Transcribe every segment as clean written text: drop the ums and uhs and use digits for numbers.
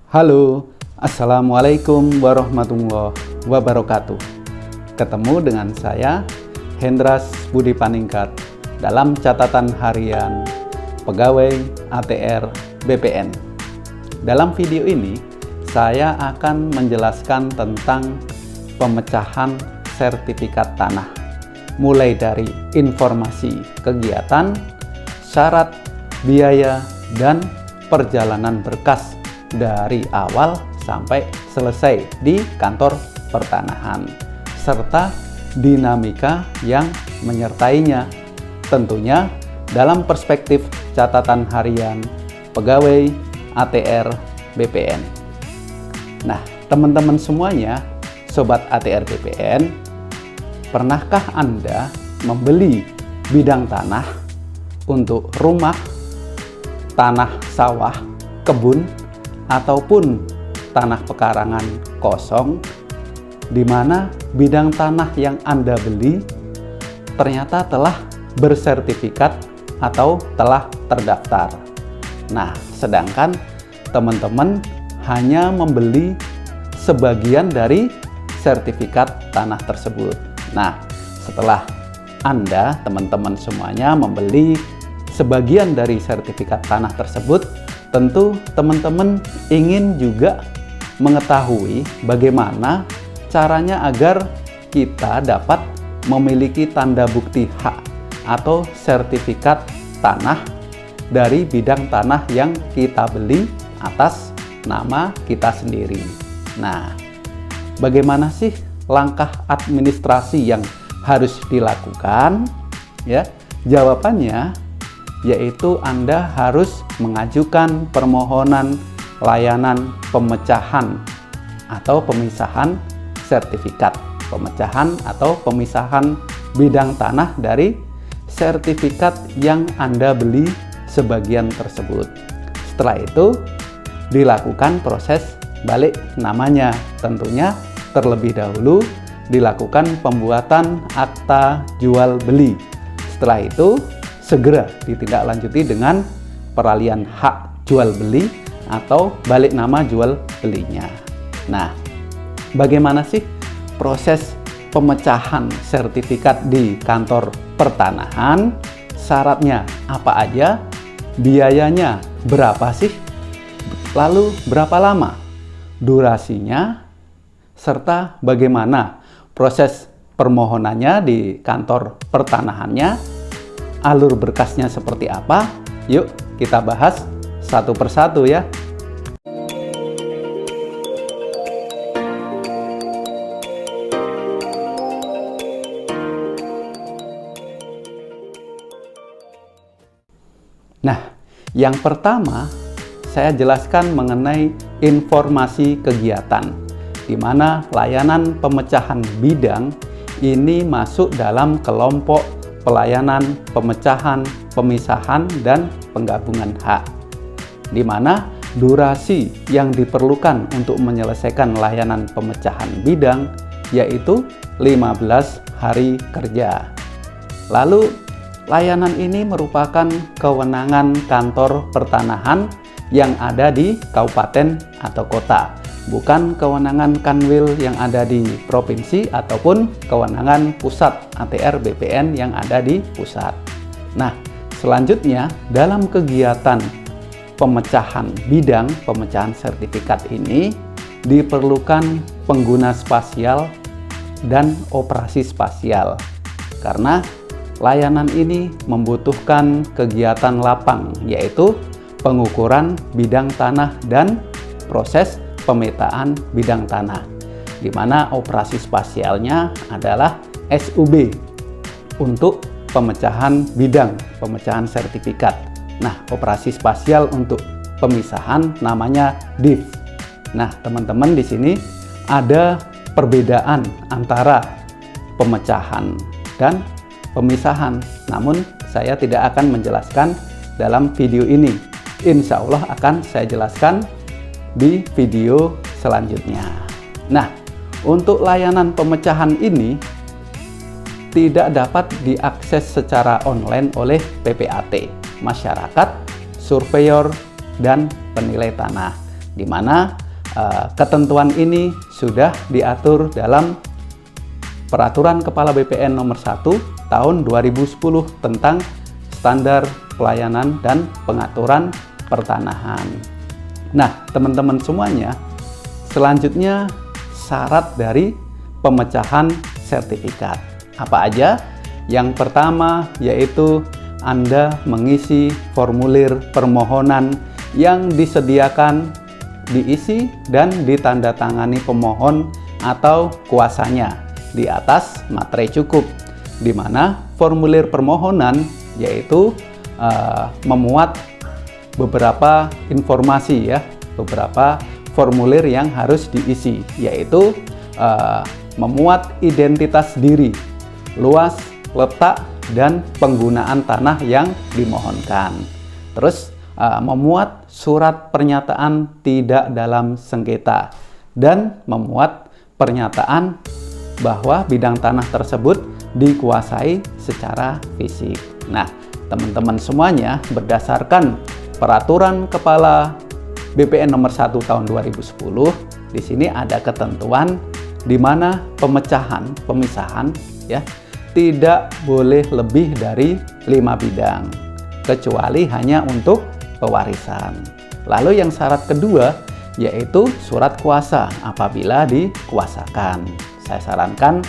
Halo, Assalamualaikum warahmatullahi wabarakatuh. Ketemu dengan saya, Hendras Budi Paningkat, dalam catatan harian pegawai ATR BPN. Dalam video ini, saya akan menjelaskan tentang pemecahan sertifikat tanah, mulai dari informasi kegiatan, syarat, biaya, dan perjalanan berkas dari awal sampai selesai di kantor pertanahan, serta dinamika yang menyertainya, tentunya dalam perspektif catatan harian pegawai ATR BPN. Nah, teman-teman semuanya, Sobat ATR BPN, pernahkah Anda membeli bidang tanah untuk rumah, tanah sawah, kebun, ataupun tanah pekarangan kosong, di mana bidang tanah yang Anda beli ternyata telah bersertifikat atau telah terdaftar? Nah, sedangkan teman-teman hanya membeli sebagian dari sertifikat tanah tersebut. Nah, setelah Anda, teman-teman semuanya, membeli sebagian dari sertifikat tanah tersebut, tentu teman-teman ingin juga mengetahui bagaimana caranya agar kita dapat memiliki tanda bukti hak atau sertifikat tanah dari bidang tanah yang kita beli atas nama kita sendiri. Nah, bagaimana sih langkah administrasi yang harus dilakukan? Ya, jawabannya yaitu Anda harus mengajukan permohonan layanan pemecahan atau pemisahan sertifikat, pemecahan atau pemisahan bidang tanah dari sertifikat yang Anda beli sebagian tersebut. Setelah itu dilakukan proses balik namanya, tentunya terlebih dahulu dilakukan pembuatan akta jual beli. Setelah itu segera ditindaklanjuti dengan peralihan hak jual beli atau balik nama jual belinya. Nah, bagaimana sih proses pemecahan sertifikat di kantor pertanahan? Syaratnya apa aja? Biayanya berapa sih? Lalu berapa lama durasinya? Serta bagaimana proses permohonannya di kantor pertanahannya? Alur berkasnya seperti apa? Yuk kita bahas satu persatu ya. Nah, yang pertama saya jelaskan mengenai informasi kegiatan, di mana layanan pemecahan bidang ini masuk dalam kelompok pelayanan pemecahan, pemisahan, dan penggabungan hak, di mana durasi yang diperlukan untuk menyelesaikan layanan pemecahan bidang yaitu 15 hari kerja. Lalu, layanan ini merupakan kewenangan kantor pertanahan yang ada di kabupaten atau kota, bukan kewenangan Kanwil yang ada di provinsi ataupun kewenangan pusat ATR BPN yang ada di pusat. Nah, selanjutnya dalam kegiatan pemecahan bidang, pemecahan sertifikat ini diperlukan pengguna spasial dan operasi spasial, karena layanan ini membutuhkan kegiatan lapang, yaitu pengukuran bidang tanah dan proses pemetaan bidang tanah, di mana operasi spasialnya adalah SUB untuk pemecahan bidang, pemecahan sertifikat. Nah, operasi spasial untuk pemisahan namanya DIF. Nah, teman-teman, di sini ada perbedaan antara pemecahan dan pemisahan, namun saya tidak akan menjelaskan dalam video ini. Insya Allah akan saya jelaskan di video selanjutnya. Nah, untuk layanan pemecahan ini tidak dapat diakses secara online oleh PPAT, masyarakat, surveyor, dan penilai tanah. di mana ketentuan ini sudah diatur dalam Peraturan Kepala BPN Nomor 1 Tahun 2010 tentang Standar Pelayanan dan Pengaturan Pertanahan. Nah, teman-teman semuanya, selanjutnya syarat dari pemecahan sertifikat. Apa aja? Yang pertama yaitu Anda mengisi formulir permohonan yang disediakan, diisi dan ditandatangani pemohon atau kuasanya di atas materai cukup, di mana formulir permohonan yaitu memuat beberapa informasi ya, beberapa formulir yang harus diisi, yaitu memuat identitas diri, luas, letak, dan penggunaan tanah yang dimohonkan. Terus memuat surat pernyataan tidak dalam sengketa dan memuat pernyataan bahwa bidang tanah tersebut dikuasai secara fisik. Nah, teman-teman semuanya, berdasarkan Peraturan Kepala BPN Nomor 1 Tahun 2010, di sini ada ketentuan di mana pemisahan ya tidak boleh lebih dari 5 bidang, kecuali hanya untuk pewarisan. Lalu yang syarat kedua yaitu surat kuasa apabila dikuasakan. Saya sarankan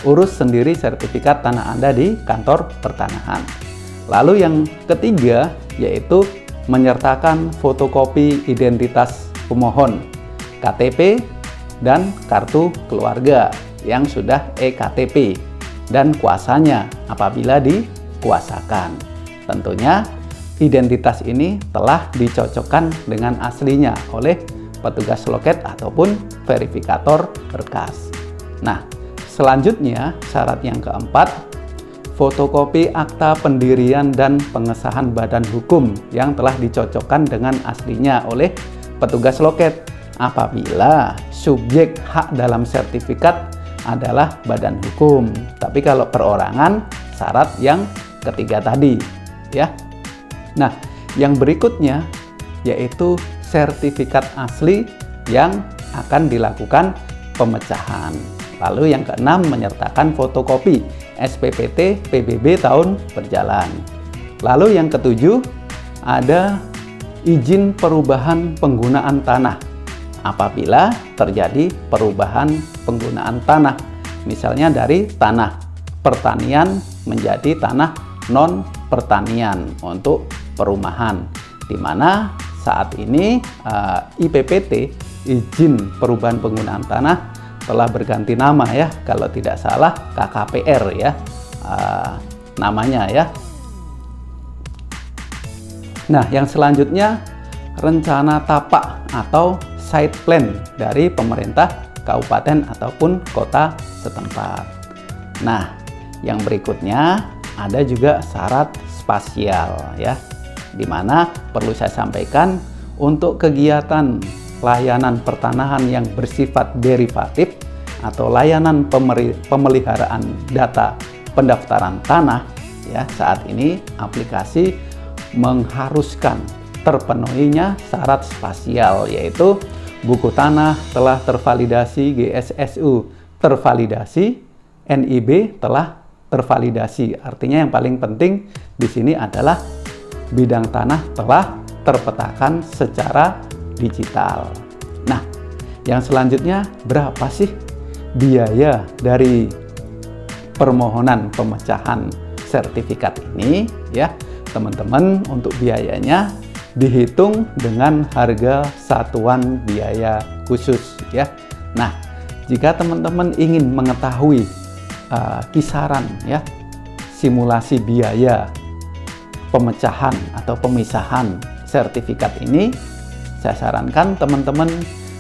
urus sendiri sertifikat tanah Anda di kantor pertanahan. Lalu yang ketiga yaitu menyertakan fotokopi identitas pemohon, KTP, dan kartu keluarga yang sudah eKTP dan kuasanya apabila dikuasakan. Tentunya identitas ini telah dicocokkan dengan aslinya oleh petugas loket ataupun verifikator berkas. Nah, selanjutnya syarat yang keempat, fotokopi akta pendirian dan pengesahan badan hukum yang telah dicocokkan dengan aslinya oleh petugas loket apabila subjek hak dalam sertifikat adalah badan hukum. Tapi kalau perorangan, syarat yang ketiga tadi ya. Nah, yang berikutnya yaitu sertifikat asli yang akan dilakukan pemecahan. Lalu yang keenam, menyertakan fotokopi SPPT PBB tahun berjalan. Lalu yang ketujuh, ada izin perubahan penggunaan tanah apabila terjadi perubahan penggunaan tanah, misalnya dari tanah pertanian menjadi tanah non pertanian untuk perumahan, di mana saat ini IPPT, izin perubahan penggunaan tanah, telah berganti nama ya, kalau tidak salah KKPR ya namanya ya. Nah, yang selanjutnya rencana tapak atau site plan dari pemerintah kabupaten ataupun kota setempat. Nah, yang berikutnya ada juga syarat spasial ya, dimana perlu saya sampaikan untuk kegiatan layanan pertanahan yang bersifat derivatif atau layanan pemeliharaan data pendaftaran tanah ya, saat ini aplikasi mengharuskan terpenuhinya syarat spasial, yaitu buku tanah telah tervalidasi GSSU tervalidasi, NIB telah tervalidasi. Artinya yang paling penting di sini adalah bidang tanah telah terpetakan secara digital. Nah, yang selanjutnya, berapa sih biaya dari permohonan pemecahan sertifikat ini ya, teman-teman? Untuk biayanya dihitung dengan harga satuan biaya khusus ya. Nah, jika teman-teman ingin mengetahui kisaran ya simulasi biaya pemecahan atau pemisahan sertifikat ini, saya sarankan teman-teman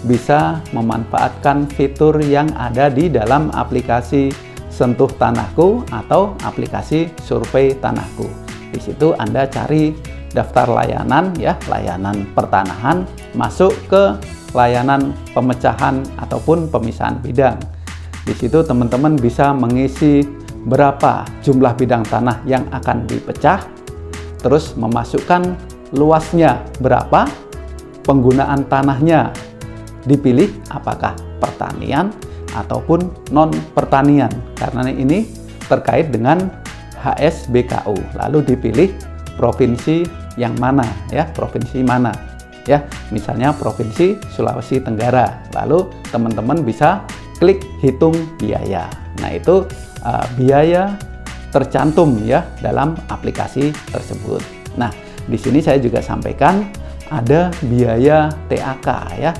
bisa memanfaatkan fitur yang ada di dalam aplikasi Sentuh Tanahku atau aplikasi Survei Tanahku. Di situ Anda cari daftar layanan ya, layanan pertanahan, masuk ke layanan pemecahan ataupun pemisahan bidang. Di situ teman-teman bisa mengisi berapa jumlah bidang tanah yang akan dipecah, terus memasukkan luasnya berapa, penggunaan tanahnya dipilih apakah pertanian ataupun non pertanian, karena ini terkait dengan HSBKU. Lalu dipilih provinsi yang mana ya, provinsi mana ya, misalnya provinsi Sulawesi Tenggara. Lalu teman-teman bisa klik hitung biaya. Nah, itu biaya tercantum ya dalam aplikasi tersebut. Nah, di sini saya juga sampaikan ada biaya TAK ya,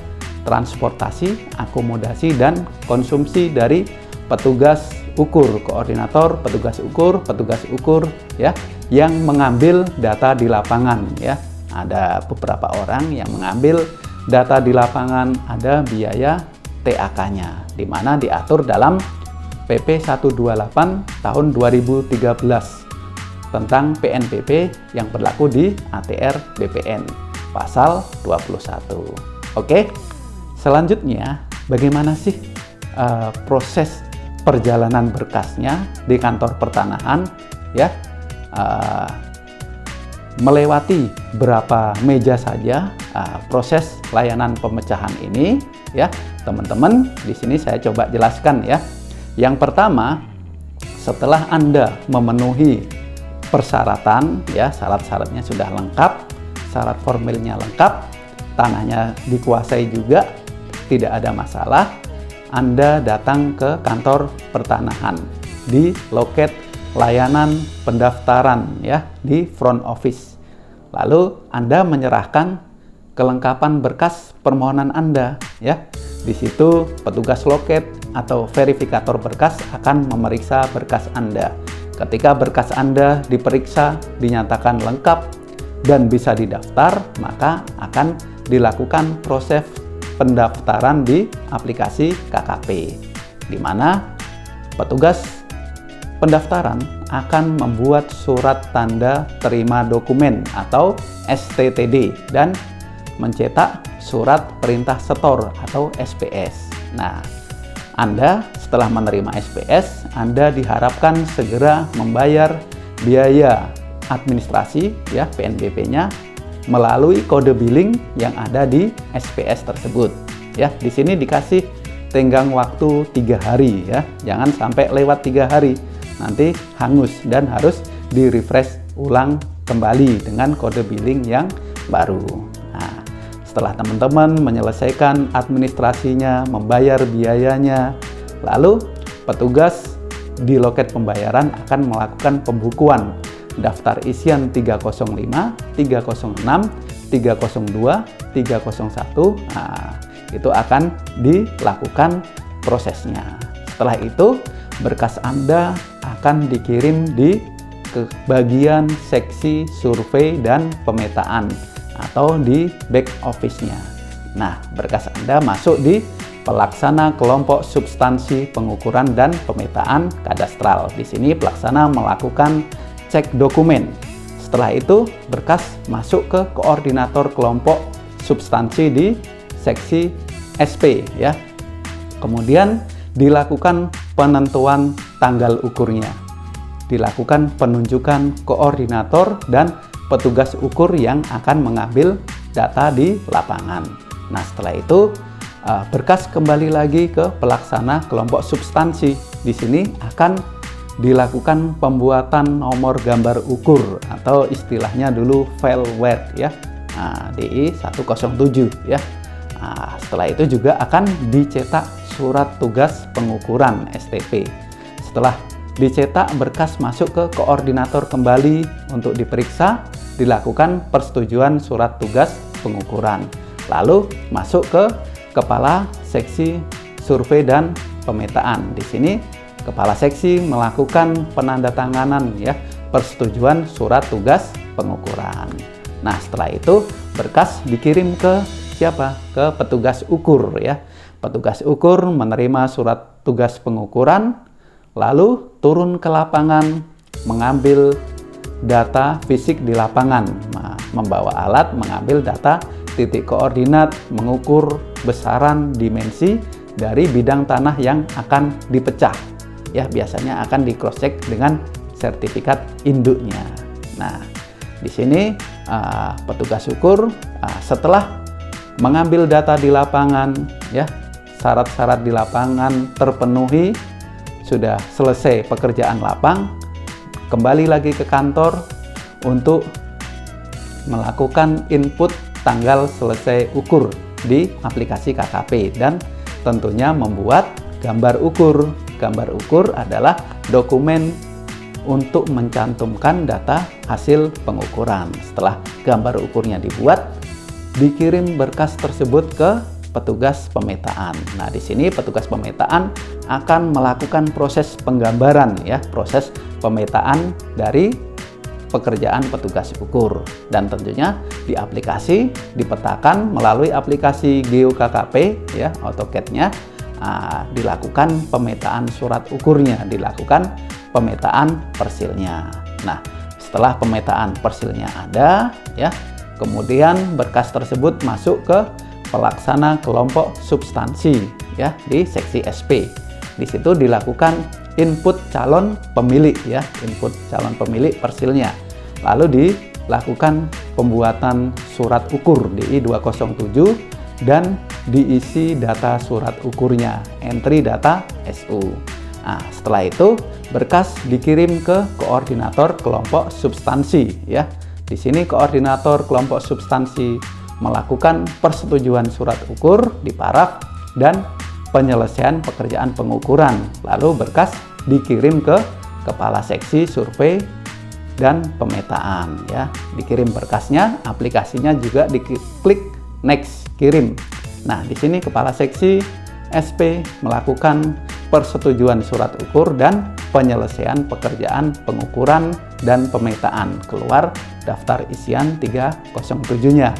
transportasi, akomodasi, dan konsumsi dari petugas ukur, koordinator petugas ukur ya, yang mengambil data di lapangan ya. Ada beberapa orang yang mengambil data di lapangan, ada biaya TAK-nya, di mana diatur dalam PP 128 tahun 2013 tentang PNBP yang berlaku di ATR BPN pasal 21. Oke. Selanjutnya, bagaimana sih proses perjalanan berkasnya di kantor pertanahan ya? Melewati berapa meja saja proses layanan pemecahan ini ya, teman-teman. Di sini saya coba jelaskan ya. Yang pertama, setelah Anda memenuhi persyaratan ya, syarat-syaratnya sudah lengkap, syarat formilnya lengkap, tanahnya dikuasai juga, tidak ada masalah, Anda datang ke kantor pertanahan di loket layanan pendaftaran ya, di front office. Lalu Anda menyerahkan kelengkapan berkas permohonan Anda ya. Di situ petugas loket atau verifikator berkas akan memeriksa berkas Anda. Ketika berkas Anda diperiksa, dinyatakan lengkap dan bisa didaftar, maka akan dilakukan proses pendaftaran di aplikasi KKP, di mana petugas pendaftaran akan membuat surat tanda terima dokumen atau STTD dan mencetak surat perintah setor atau SPS. Nah, Anda setelah menerima SPS, Anda diharapkan segera membayar biaya administrasi ya, PNBP-nya melalui kode billing yang ada di SPS tersebut ya. Di sini dikasih tenggang waktu 3 hari ya, jangan sampai lewat 3 hari, nanti hangus dan harus di-refresh ulang kembali dengan kode billing yang baru. Nah, setelah teman-teman menyelesaikan administrasinya, membayar biayanya, lalu petugas di loket pembayaran akan melakukan pembukuan daftar isian 305, 306, 302, 301. Nah, itu akan dilakukan prosesnya. Setelah itu, berkas Anda akan dikirim ke bagian seksi survei dan pemetaan atau di back office-nya. Nah, berkas Anda masuk di pelaksana kelompok substansi pengukuran dan pemetaan kadastral. Di sini pelaksana melakukan cek dokumen. Setelah itu berkas masuk ke koordinator kelompok substansi di seksi SP ya. Kemudian dilakukan penentuan tanggal ukurnya. Dilakukan penunjukan koordinator dan petugas ukur yang akan mengambil data di lapangan. Nah, setelah itu berkas kembali lagi ke pelaksana kelompok substansi. Di sini akan dilakukan pembuatan nomor gambar ukur atau istilahnya dulu fileware ya, DI 107 ya. Nah, setelah itu juga akan dicetak surat tugas pengukuran STP. Setelah dicetak, berkas masuk ke koordinator kembali untuk diperiksa, dilakukan persetujuan surat tugas pengukuran. Lalu masuk ke kepala seksi survei dan pemetaan. Di sini kepala seksi melakukan penandatanganan ya, persetujuan surat tugas pengukuran. Nah, setelah itu berkas dikirim ke siapa? Ke petugas ukur ya. Petugas ukur menerima surat tugas pengukuran, lalu turun ke lapangan mengambil data fisik di lapangan, membawa alat mengambil data titik koordinat, mengukur besaran dimensi dari bidang tanah yang akan dipecah. Ya, biasanya akan di cross check dengan sertifikat induknya. Nah, di sini petugas ukur setelah mengambil data di lapangan, ya, syarat-syarat di lapangan terpenuhi, sudah selesai pekerjaan lapang, kembali lagi ke kantor untuk melakukan input tanggal selesai ukur di aplikasi KKP dan tentunya membuat gambar ukur. Gambar ukur adalah dokumen untuk mencantumkan data hasil pengukuran. Setelah gambar ukurnya dibuat, dikirim berkas tersebut ke petugas pemetaan. Nah, di sini petugas pemetaan akan melakukan proses penggambaran, ya, proses pemetaan dari pekerjaan petugas ukur, dan tentunya di aplikasi dipetakan melalui aplikasi GeoKKP, ya, AutoCAD-nya, dilakukan pemetaan surat ukurnya, dilakukan pemetaan persilnya. Nah, setelah pemetaan persilnya ada, ya, kemudian berkas tersebut masuk ke pelaksana kelompok substansi, ya, di seksi SP. Di situ dilakukan input calon pemilik, ya, input calon pemilik persilnya. Lalu dilakukan pembuatan surat ukur DI 207 dan diisi data surat ukurnya, entry data SU. Nah, setelah itu berkas dikirim ke koordinator kelompok substansi, ya. Di sini koordinator kelompok substansi melakukan persetujuan surat ukur di paraf dan penyelesaian pekerjaan pengukuran. Lalu berkas dikirim ke kepala seksi survei dan pemetaan, ya. Dikirim berkasnya, aplikasinya juga diklik next, kirim. Nah, di sini kepala seksi SP melakukan persetujuan surat ukur dan penyelesaian pekerjaan pengukuran dan pemetaan, keluar daftar isian 307-nya.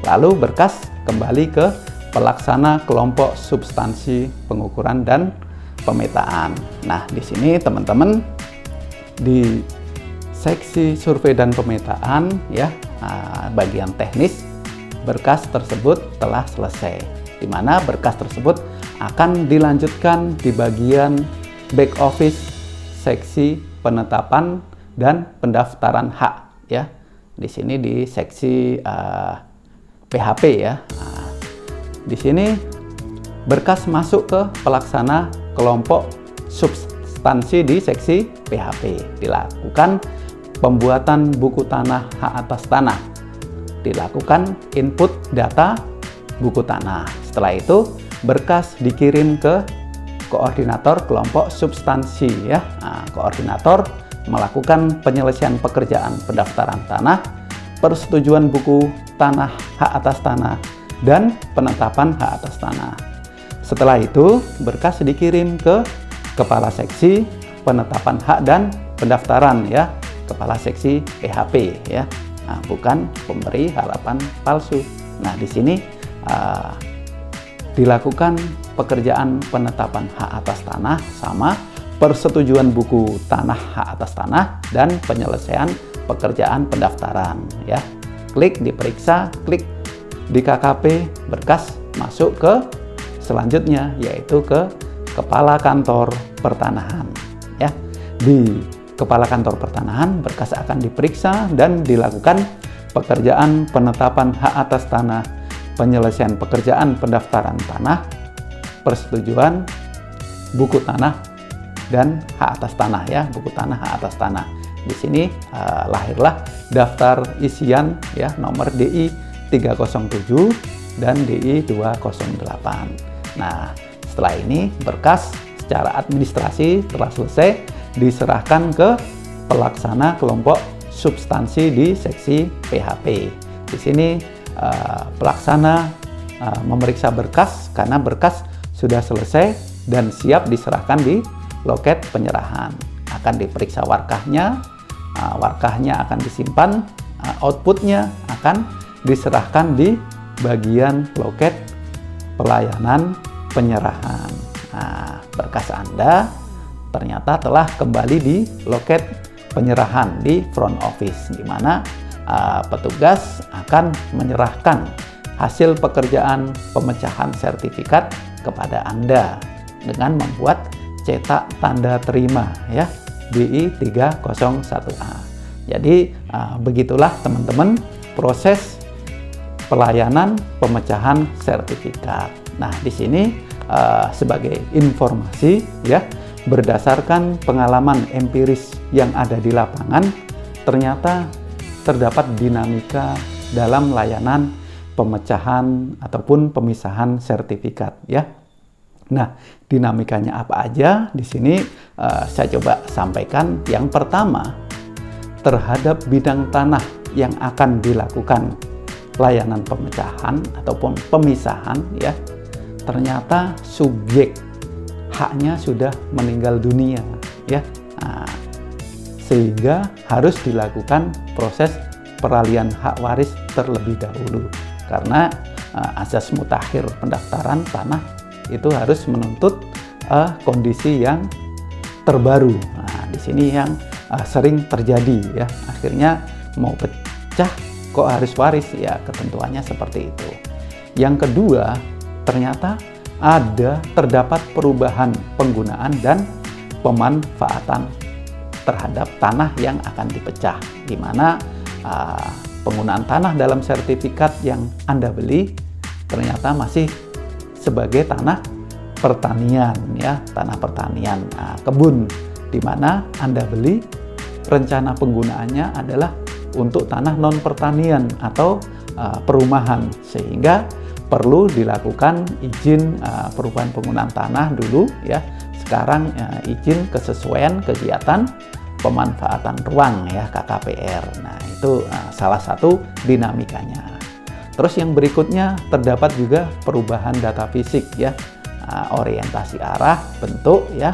Lalu berkas kembali ke pelaksana kelompok substansi pengukuran dan pemetaan. Nah, di sini teman-teman di seksi survei dan pemetaan, ya, bagian teknis, berkas tersebut telah selesai, di mana berkas tersebut akan dilanjutkan di bagian back office seksi penetapan dan pendaftaran hak, ya. Di sini di seksi PHP, ya. Nah, di sini berkas masuk ke pelaksana kelompok substansi di seksi PHP. Dilakukan pembuatan buku tanah hak atas tanah. Dilakukan input data buku tanah. Setelah itu berkas dikirim ke koordinator kelompok substansi, ya. Nah, koordinator melakukan penyelesaian pekerjaan pendaftaran tanah, persetujuan buku tanah hak atas tanah, dan penetapan hak atas tanah. Setelah itu, berkas dikirim ke kepala seksi penetapan hak dan pendaftaran, ya, kepala seksi PHP, ya. Nah, bukan pemberi harapan palsu. Nah, di sini dilakukan pekerjaan penetapan hak atas tanah sama persetujuan buku tanah hak atas tanah dan penyelesaian pekerjaan pendaftaran, ya. Klik diperiksa, klik di KKP, berkas masuk ke selanjutnya, yaitu ke kepala kantor pertanahan, ya. Di kepala kantor pertanahan berkas akan diperiksa dan dilakukan pekerjaan penetapan hak atas tanah, penyelesaian pekerjaan pendaftaran tanah, persetujuan buku tanah dan hak atas tanah, ya, buku tanah hak atas tanah. Di sini lahirlah daftar isian, ya, nomor DI 307 dan DI 208. Nah, setelah ini berkas secara administrasi telah selesai, diserahkan ke pelaksana kelompok substansi di seksi PHP. Di sini pelaksana memeriksa berkas karena berkas sudah selesai dan siap diserahkan di loket penyerahan. Akan diperiksa warkahnya, warkahnya akan disimpan, outputnya akan diserahkan di bagian loket pelayanan penyerahan. Nah, berkas Anda ternyata telah kembali di loket penyerahan di front office, di mana petugas akan menyerahkan hasil pekerjaan pemecahan sertifikat kepada Anda dengan membuat cetak tanda terima, ya, DI 301A. Jadi begitulah teman-teman proses pelayanan pemecahan sertifikat. Nah, di sini sebagai informasi ya, berdasarkan pengalaman empiris yang ada di lapangan, ternyata terdapat dinamika dalam layanan pemecahan ataupun pemisahan sertifikat ya. Nah, dinamikanya apa aja? Di sini saya coba sampaikan. Yang pertama, terhadap bidang tanah yang akan dilakukan layanan pemecahan ataupun pemisahan ya, ternyata subjek haknya sudah meninggal dunia ya. Nah, sehingga harus dilakukan proses peralihan hak waris terlebih dahulu, karena asas mutakhir pendaftaran tanah itu harus menuntut kondisi yang terbaru. Nah, di sini yang sering terjadi ya, akhirnya mau pecah kok harus waris ya, ketentuannya seperti itu. Yang kedua, ternyata terdapat perubahan penggunaan dan pemanfaatan terhadap tanah yang akan dipecah, di mana penggunaan tanah dalam sertifikat yang Anda beli ternyata masih sebagai tanah pertanian ya, tanah pertanian, kebun, di mana Anda beli rencana penggunaannya adalah untuk tanah non pertanian atau perumahan, sehingga perlu dilakukan izin perubahan penggunaan tanah dulu ya. Sekarang izin kesesuaian kegiatan pemanfaatan ruang ya, KKPR. Nah, itu salah satu dinamikanya. Terus yang berikutnya, terdapat juga perubahan data fisik ya, orientasi arah, bentuk ya.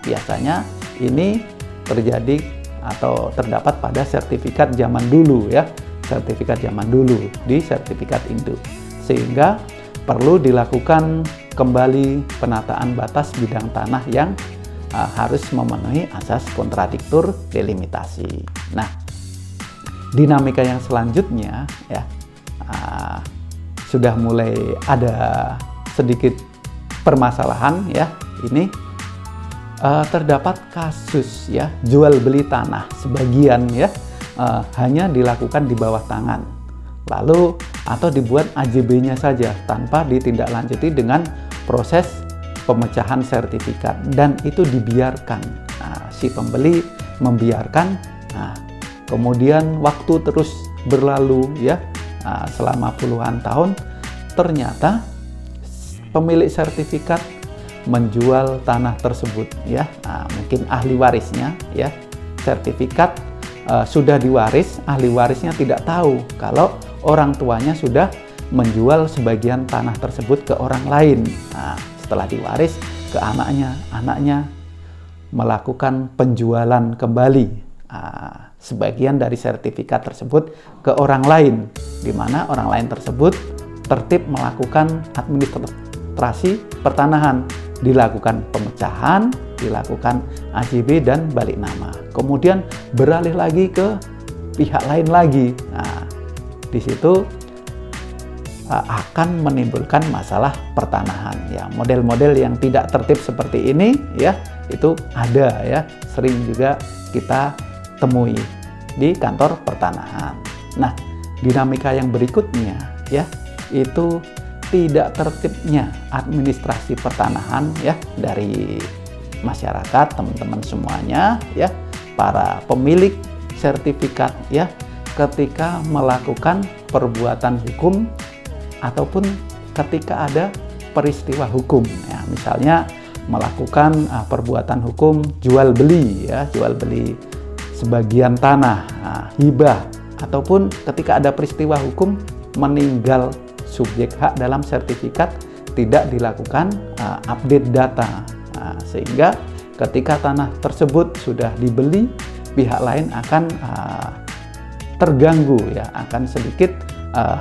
Biasanya ini terjadi atau terdapat pada sertifikat zaman dulu ya, sertifikat zaman dulu di sertifikat induk, sehingga perlu dilakukan kembali penataan batas bidang tanah yang harus memenuhi asas kontradiktur delimitasi. Nah, dinamika yang selanjutnya ya, sudah mulai ada sedikit permasalahan ya. Ini terdapat kasus ya, jual beli tanah sebagian ya, hanya dilakukan di bawah tangan, lalu atau dibuat AJB-nya saja tanpa ditindaklanjuti dengan proses pemecahan sertifikat, dan itu dibiarkan. Nah, si pembeli membiarkan. Nah, kemudian waktu terus berlalu ya, selama puluhan tahun, ternyata pemilik sertifikat menjual tanah tersebut ya. Mungkin ahli warisnya ya, sertifikat sudah diwaris, ahli warisnya tidak tahu kalau orang tuanya sudah menjual sebagian tanah tersebut ke orang lain. Nah, setelah diwaris ke anaknya, anaknya melakukan penjualan kembali sebagian dari sertifikat tersebut ke orang lain, di mana orang lain tersebut tertib melakukan administrasi pertanahan, dilakukan pemecahan, dilakukan AJB dan balik nama, kemudian beralih lagi ke pihak lain lagi. Nah, di situ akan menimbulkan masalah pertanahan ya. Model-model yang tidak tertib seperti ini ya, itu ada ya, sering juga kita temui di kantor pertanahan. Nah, dinamika yang berikutnya ya, itu tidak tertibnya administrasi pertanahan ya dari masyarakat, teman-teman semuanya ya, para pemilik sertifikat ya, ketika melakukan perbuatan hukum ataupun ketika ada peristiwa hukum ya, misalnya melakukan perbuatan hukum jual beli ya, jual beli sebagian tanah, hibah, ataupun ketika ada peristiwa hukum meninggal subjek hak dalam sertifikat, tidak dilakukan update data, sehingga ketika tanah tersebut sudah dibeli, pihak lain akan terganggu ya, akan sedikit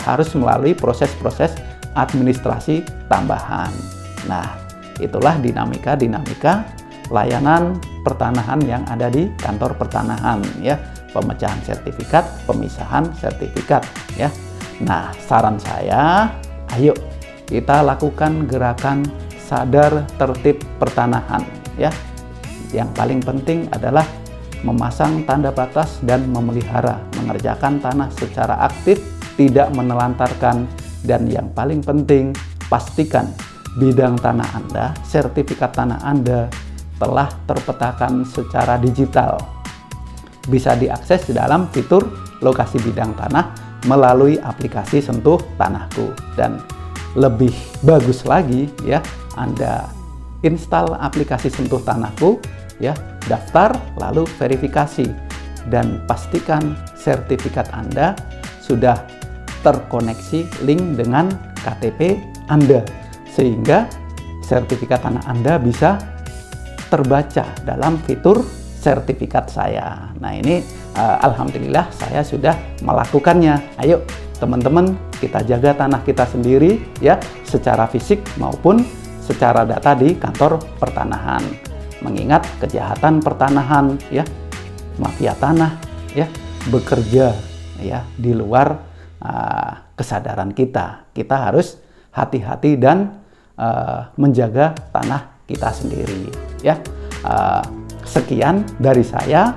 harus melalui proses-proses administrasi tambahan. Nah, itulah dinamika layanan pertanahan yang ada di kantor pertanahan ya, pemecahan sertifikat, pemisahan sertifikat ya. Nah, saran saya, ayo kita lakukan gerakan sadar tertib pertanahan ya. Yang paling penting adalah memasang tanda batas dan memelihara, mengerjakan tanah secara aktif tidak menelantarkan, dan yang paling penting, pastikan bidang tanah Anda, sertifikat tanah Anda telah terpetakan secara digital. Bisa diakses di dalam fitur lokasi bidang tanah melalui aplikasi Sentuh Tanahku. Dan lebih bagus lagi ya, Anda install aplikasi Sentuh Tanahku ya, daftar lalu verifikasi, dan pastikan sertifikat Anda sudah terkoneksi link dengan KTP Anda, sehingga sertifikat tanah Anda bisa terbaca dalam fitur sertifikat saya. Nah ini alhamdulillah saya sudah melakukannya. Ayo teman-teman, kita jaga tanah kita sendiri ya, secara fisik maupun secara data di kantor pertanahan. Mengingat kejahatan pertanahan ya, mafia tanah ya, bekerja ya di luar kesadaran kita. Kita harus hati-hati dan menjaga tanah kita sendiri ya. Sekian dari saya,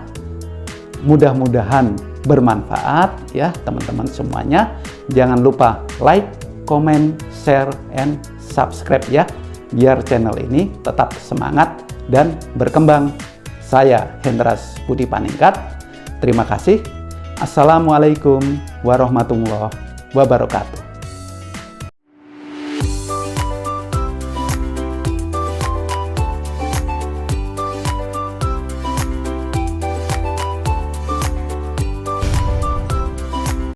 mudah-mudahan bermanfaat ya teman-teman semuanya. Jangan lupa like, comment, share, and subscribe ya, biar channel ini tetap semangat dan berkembang. Saya Hendras Budi Paningkat, terima kasih. Assalamualaikum warahmatullahi wabarakatuh.